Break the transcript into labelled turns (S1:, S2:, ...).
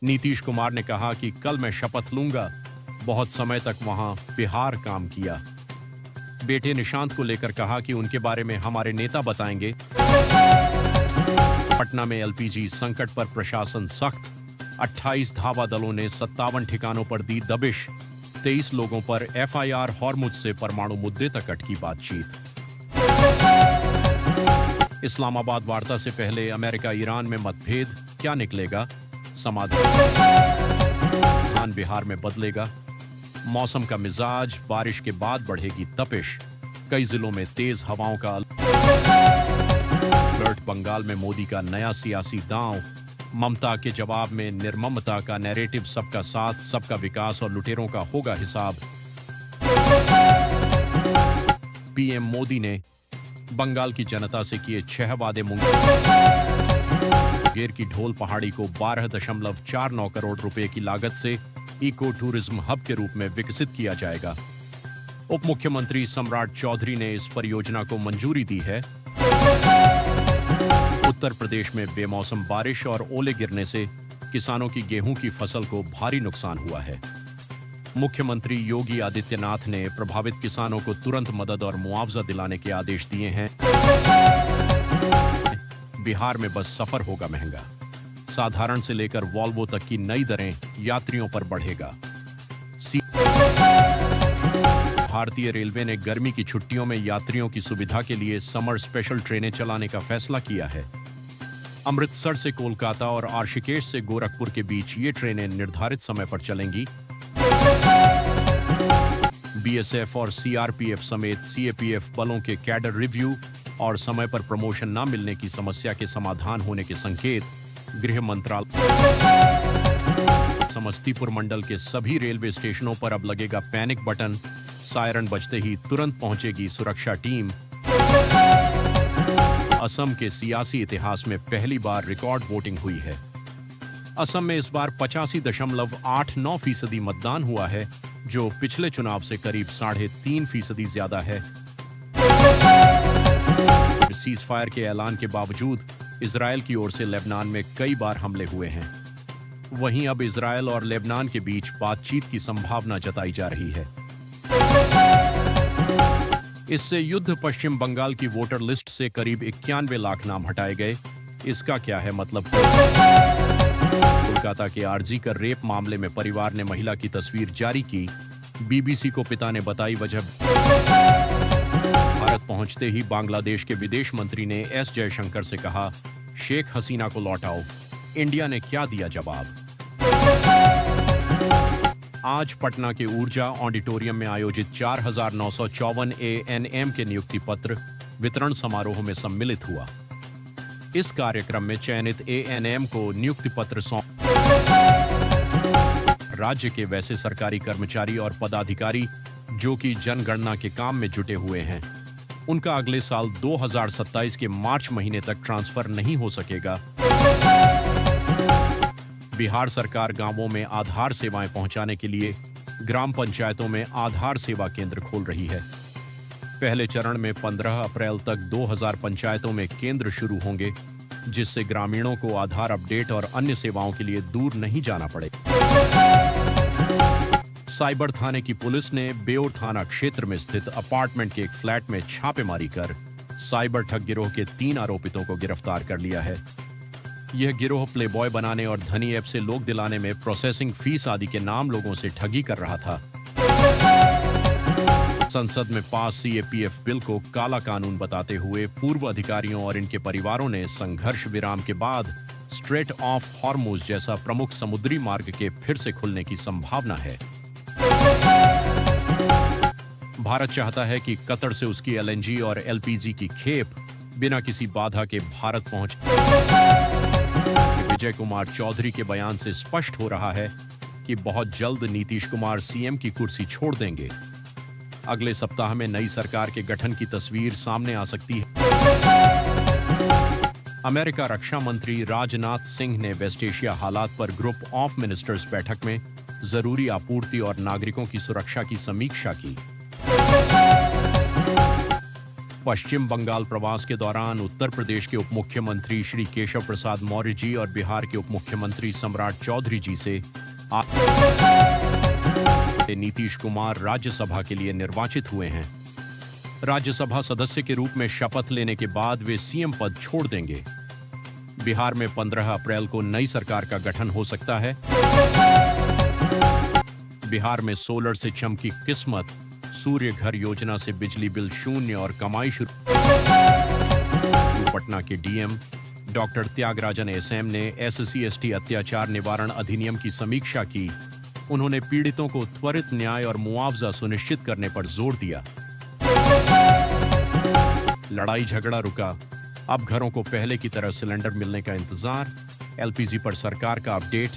S1: नीतीश कुमार ने कहा कि कल मैं शपथ लूंगा, बहुत समय तक वहां बिहार काम किया। बेटे निशांत को लेकर कहा कि उनके बारे में हमारे नेता बताएंगे। पटना में एलपीजी संकट पर प्रशासन सख्त, 28 धावा दलों ने 57 ठिकानों पर दी दबिश, 23 लोगों पर एफआईआर, हॉर्मुज से परमाणु मुद्दे तक अटकी बातचीत। इस्लामाबाद वार्ता से पहले अमेरिका ईरान में मतभेद, क्या निकलेगा? समाधान बिहार में बदलेगा। मौसम का मिजाज, बारिश के बाद बढ़ेगी तपिश, कई जिलों में तेज हवाओं का अलर्ट। बंगाल में मोदी का नया सियासी दांव, ममता के जवाब में निर्ममता का नैरेटिव, सबका साथ सबका विकास और लुटेरों का होगा हिसाब। पीएम मोदी ने बंगाल की जनता से किए 6 वादे। मुंगेर की ढोल पहाड़ी को 12.49 करोड़ रुपए की लागत से इको टूरिज्म हब के रूप में विकसित किया जाएगा। उप मुख्यमंत्री सम्राट चौधरी ने इस परियोजना को मंजूरी दी है। उत्तर प्रदेश में बेमौसम बारिश और ओले गिरने से किसानों की गेहूं की फसल को भारी नुकसान हुआ है। मुख्यमंत्री योगी आदित्यनाथ ने प्रभावित किसानों को तुरंत मदद और मुआवजा दिलाने के आदेश दिए हैं। बिहार में बस सफर होगा महंगा, साधारण से लेकर वॉल्वो तक की नई दरें यात्रियों पर बढ़ेगा। भारतीय रेलवे ने गर्मी की छुट्टियों में यात्रियों की सुविधा के लिए समर स्पेशल ट्रेनें चलाने का फैसला किया है। अमृतसर से कोलकाता और ऋषिकेश से गोरखपुर के बीच ये ट्रेनें निर्धारित समय पर चलेंगी। बीएसएफ और सीआरपीएफ समेत सीएपीएफ बलों के कैडर रिव्यू और समय पर प्रमोशन न मिलने की समस्या के समाधान होने के संकेत। गृह मंत्रालय समस्तीपुर मंडल के सभी रेलवे स्टेशनों पर अब लगेगा पैनिक बटन, सायरन बजते ही तुरंत पहुंचेगी सुरक्षा टीम। असम के सियासी इतिहास में पहली बार रिकॉर्ड वोटिंग हुई है। असम में इस बार 85.89% मतदान हुआ है, जो पिछले चुनाव से करीब 3.5% ज्यादा है। सीज फायर के ऐलान के बावजूद इजरायल की ओर से लेबनान में कई बार हमले हुए हैं। वहीं अब इजरायल और लेबनान के बीच बातचीत की संभावना जताई जा रही है। इससे युद्ध पश्चिम बंगाल की वोटर लिस्ट से करीब 91 लाख नाम हटाए गए। इसका क्या है मतलब? कोलकाता के आरजी कर रेप मामले में परिवार ने महिला की तस्वीर जारी की। बीबीसी को पिता ने बताई वजह। भारत पहुंचते ही बांग्लादेश के विदेश मंत्री ने एस जयशंकर से कहा, शेख हसीना को लौटाओ। इंडिया ने क्या दिया जवाब? आज पटना के ऊर्जा ऑडिटोरियम में आयोजित 4,954 एएनएम के नियुक्ति पत्र वितरण समारोह में सम्मिलित हुआ। इस कार्यक्रम में चयनित एएनएम को नियुक्ति पत्र सौंप। राज्य के वैसे सरकारी कर्मचारी और पदाधिकारी जो कि जनगणना के काम में जुटे हुए हैं, उनका अगले साल 2027 के मार्च महीने तक ट्रांसफर नहीं हो सकेगा। बिहार सरकार गांवों में आधार सेवाएं पहुंचाने के लिए ग्राम पंचायतों में आधार सेवा केंद्र खोल रही है। पहले चरण में 15 अप्रैल तक 2000 पंचायतों में केंद्र शुरू होंगे, जिससे ग्रामीणों को आधार अपडेट और अन्य सेवाओं के लिए दूर नहीं जाना पड़े। साइबर थाने की पुलिस ने बेउर थाना क्षेत्र में स्थित अपार्टमेंट के एक फ्लैट में छापेमारी कर साइबर ठग गिरोह के 3 आरोपितों को गिरफ्तार कर लिया है। यह गिरोह प्लेबॉय बनाने और धनी ऐप से लोग दिलाने में प्रोसेसिंग फीस आदि के नाम लोगों से ठगी कर रहा था। संसद में पास सीएपीएफ बिल को काला कानून बताते हुए पूर्व अधिकारियों और इनके परिवारों ने संघर्ष विराम के बाद स्ट्रेट ऑफ हॉर्मुज जैसा प्रमुख समुद्री मार्ग के फिर से खुलने की संभावना है। भारत चाहता है कि कतर से उसकी एलएनजी और एलपीजी की खेप बिना किसी बाधा के भारत पहुंचे। विजय कुमार चौधरी के बयान से स्पष्ट हो रहा है कि बहुत जल्द नीतीश कुमार सीएम की कुर्सी छोड़ देंगे। अगले सप्ताह में नई सरकार के गठन की तस्वीर सामने आ सकती है। अमेरिका रक्षा मंत्री राजनाथ सिंह ने वेस्ट एशिया हालात पर ग्रुप ऑफ मिनिस्टर्स बैठक में जरूरी आपूर्ति और नागरिकों की सुरक्षा की समीक्षा की। पश्चिम बंगाल प्रवास के दौरान उत्तर प्रदेश के उप मुख्यमंत्री श्री केशव प्रसाद मौर्य जी और बिहार के उप मुख्यमंत्री सम्राट चौधरी जी से नीतीश कुमार राज्यसभा के लिए निर्वाचित हुए हैं। राज्यसभा सदस्य के रूप में शपथ लेने के बाद वे सीएम पद छोड़ देंगे। बिहार में 15 अप्रैल को नई सरकार का गठन हो सकता है। बिहार में सोलर से चमकी किस्मत, सूर्य घर योजना से बिजली बिल शून्य और कमाई शुरू। पटना के डीएम डॉक्टर त्यागराजन एसएम ने एससी/एसटी अत्याचार निवारण अधिनियम की समीक्षा की। उन्होंने पीड़ितों को त्वरित न्याय और मुआवजा सुनिश्चित करने पर जोर दिया। लड़ाई झगड़ा रुका, अब घरों को पहले की तरह सिलेंडर मिलने का इंतजार। एलपीजी पर सरकार का अपडेट।